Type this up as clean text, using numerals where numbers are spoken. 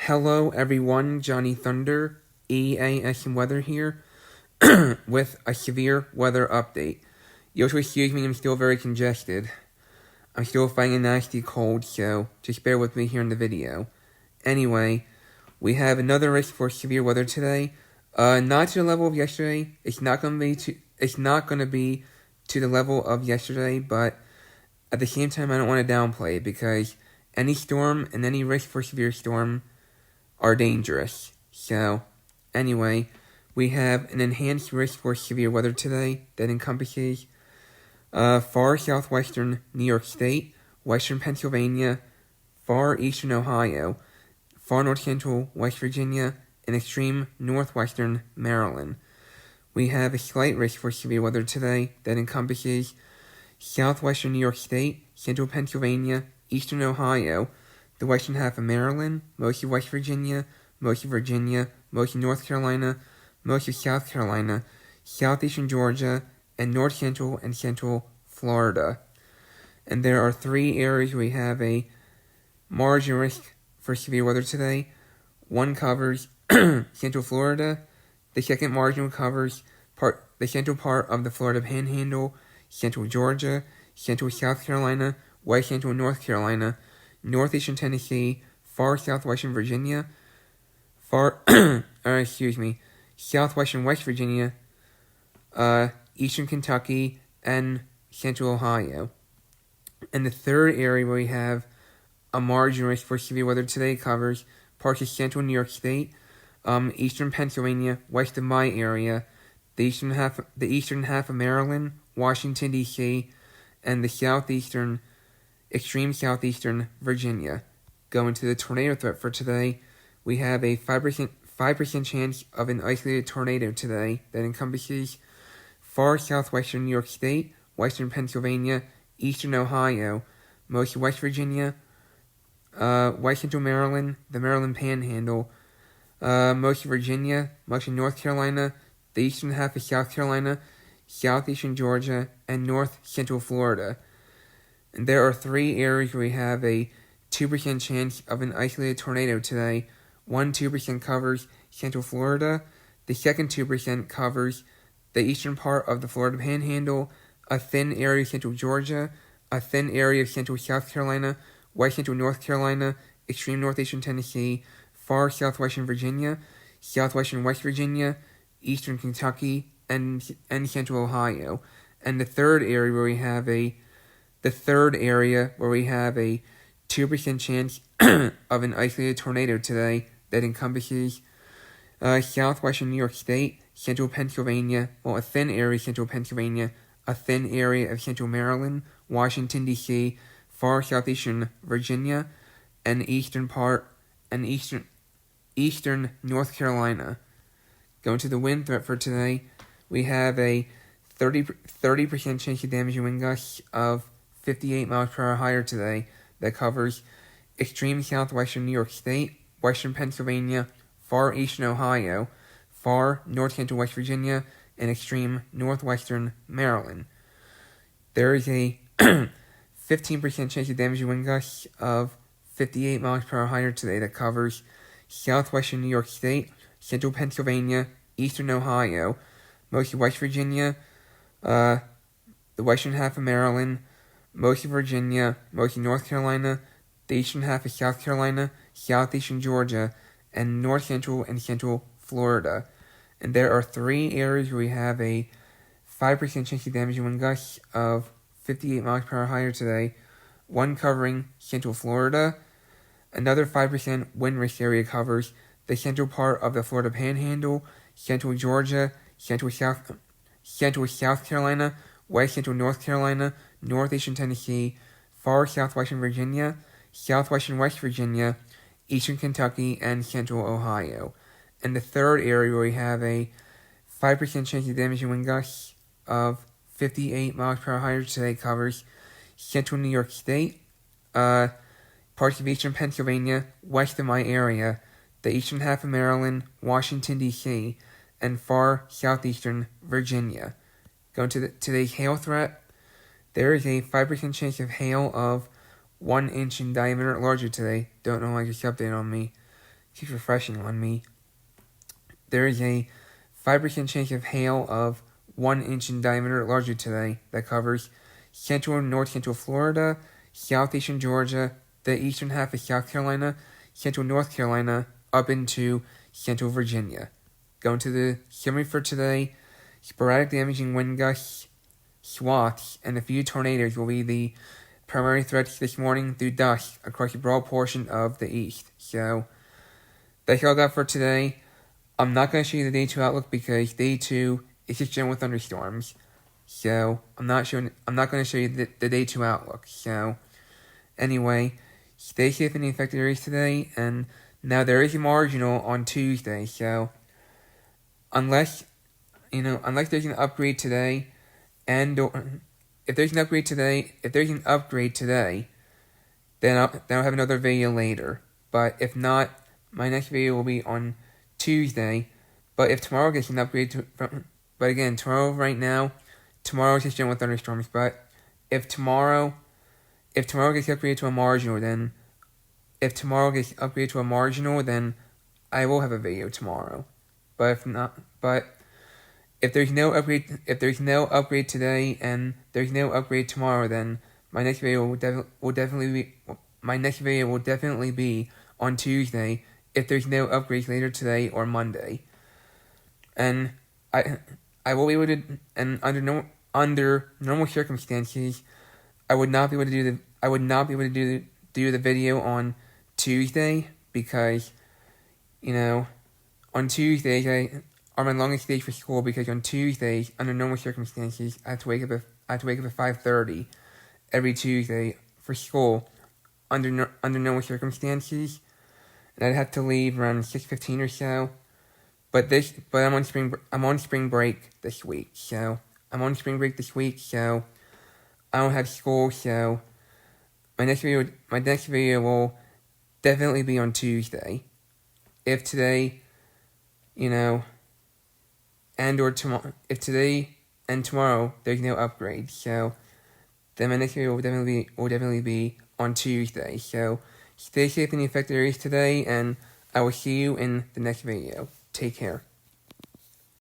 Hello everyone, Johnny Thunder, EAS&Weather here, with a severe weather update. You'll excuse me, I'm still very congested. I'm still fighting a nasty cold, so just bear with me here in the video. Anyway, we have another risk for severe weather today. Not to the level of yesterday. It's not gonna be to the level of yesterday, but at the same time I don't want to downplay it because any storm and any risk for severe storm are dangerous. So, anyway, we have an enhanced risk for severe weather today that encompasses far southwestern New York State, western Pennsylvania, far eastern Ohio, far north central West Virginia, and extreme northwestern Maryland. We have a slight risk for severe weather today that encompasses southwestern New York State, central Pennsylvania, eastern Ohio, the western half of Maryland, most of West Virginia, most of Virginia, most of North Carolina, most of South Carolina, southeastern Georgia, and north central and central Florida. And there are 3 areas where we have a margin risk for severe weather today. One covers central Florida. The second margin covers the central part of the Florida Panhandle, central Georgia, central South Carolina, west central North Carolina, northeastern Tennessee, far southwestern Virginia, southwestern West Virginia, eastern Kentucky, and central Ohio. And the third area where we have a margin risk for severe weather today covers parts of central New York State, eastern Pennsylvania, west of my area, the eastern half of Maryland, Washington, D.C., and the extreme southeastern Virginia. Going to the tornado threat for today, we have a 5% chance of an isolated tornado today that encompasses far southwestern New York State, western Pennsylvania, eastern Ohio, most of West Virginia, west central Maryland, the Maryland Panhandle, most of Virginia, most of North Carolina, the eastern half of South Carolina, southeastern Georgia, and north central Florida. And there are 3 areas where we have a 2% chance of an isolated tornado today. 2% covers central Florida. The second 2% covers the eastern part of the Florida Panhandle, a thin area of central Georgia, a thin area of central South Carolina, west central North Carolina, extreme northeastern Tennessee, far southwestern Virginia, southwestern West Virginia, eastern Kentucky, and central Ohio. And the third area where we have a 2% chance of an isolated tornado today that encompasses southwestern New York State, central Pennsylvania, a thin area of central Pennsylvania, a thin area of central Maryland, Washington, D.C., far southeastern Virginia, and eastern North Carolina. Going to the wind threat for today, we have a 30% chance of damaging wind gusts of 58 miles per hour higher today that covers extreme southwestern New York State, western Pennsylvania, far eastern Ohio, far north central West Virginia, and extreme northwestern Maryland. There is a 15% chance of damaging wind gusts of 58 miles per hour higher today that covers southwestern New York State, central Pennsylvania, eastern Ohio, most of West Virginia, the western half of Maryland, most of Virginia, most of North Carolina, the eastern half of South Carolina, southeastern Georgia, and north central and central Florida. And there are 3 areas where we have a 5% chance of damaging wind gusts of 58 miles per hour higher today. One covering central Florida. Another 5% wind risk area covers the central part of the Florida Panhandle, central Georgia, central South Carolina, west central North Carolina, northeastern Tennessee, far southwestern Virginia, southwestern West Virginia, eastern Kentucky, and central Ohio. And the third area where we have a 5% chance of damaging wind gusts of 58 miles per hour higher today covers central New York State, parts of eastern Pennsylvania, west of my area, the eastern half of Maryland, Washington, D.C., and far southeastern Virginia. Going to today's hail threat, there is a 5% chance of hail of 1 inch in diameter or larger today. Don't know why I just updated on me. keeps refreshing on me. There is a 5% chance of hail of 1 inch in diameter largely today that covers central and north central Florida, southeastern Georgia, the eastern half of South Carolina, central North Carolina, up into central Virginia. Going to the summary for today, sporadic damaging wind gusts, swaths, and a few tornadoes will be the primary threats this morning through dusk across a broad portion of the east. So, that's all I got for today. I'm not going to show you the day 2 outlook because day 2 is just general thunderstorms. So, I'm not going to show you the day 2 outlook. So, anyway, stay safe in the affected areas today, and now there is a marginal on Tuesday, so unless there's an upgrade today, if there's an upgrade today, then I'll have another video later. But if not, my next video will be on Tuesday. But if tomorrow gets an upgrade but again, tomorrow is just general thunderstorms. But if tomorrow gets upgraded to a marginal, then I will have a video tomorrow. But if there's no upgrade today and there's no upgrade tomorrow, then my next video will definitely be on Tuesday if there's no upgrades later today or Monday. And I will be able to, and under normal circumstances, I would not be able to do the video on Tuesday because, on Tuesdays are my longest days for school because on Tuesdays, under normal circumstances, I have to wake up at 5:30 every Tuesday for school under normal circumstances, and I'd have to leave around 6:15 or so. But I'm on spring break this week, so I don't have school, so my next video will definitely be on Tuesday. If today, if today and tomorrow there's no upgrade, so then my next video will definitely be on Tuesday. So stay safe in the affected areas today, and I will see you in the next video. Take care.